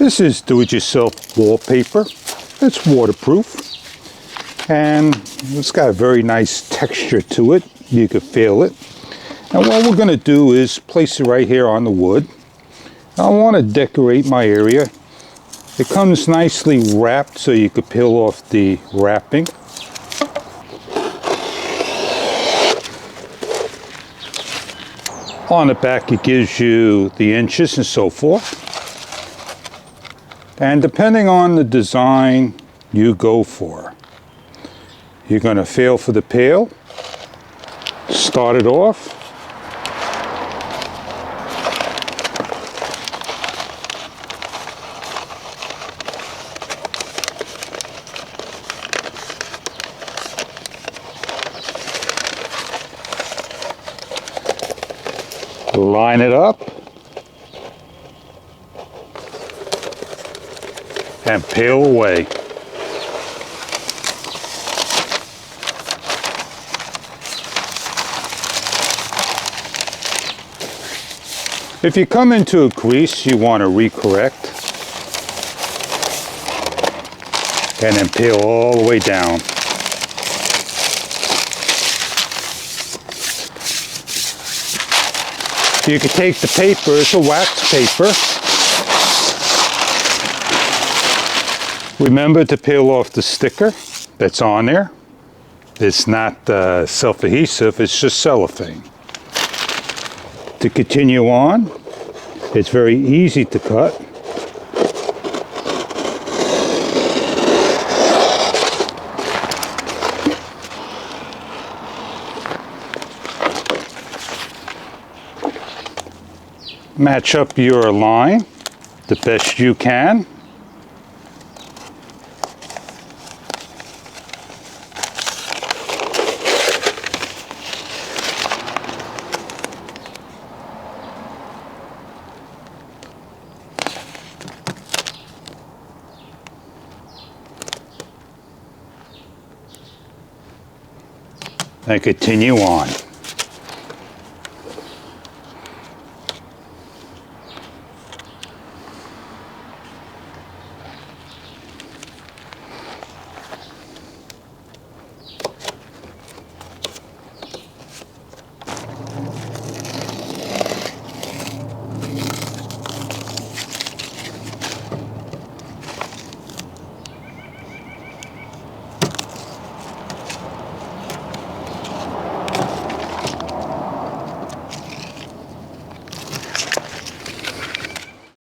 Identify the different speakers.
Speaker 1: This is do-it-yourself wallpaper. It's waterproof and it's got a very nice texture to it. You can feel it. And what we're going to do is place it right here on the wood. I want to decorate my area. It comes nicely wrapped so you could peel off the wrapping. On the back it gives you the inches and so forth. And depending on the design you go for, you're going to feel for the pail, start it off, line it up, and peel away. If you come into a crease, you want to recorrect and then peel all the way down. You can take the paper, it's a wax paper. Remember to peel off the sticker that's on there. It's not self-adhesive, it's just cellophane. To continue on, it's very easy to cut. Match up your line the best you can. And continue on.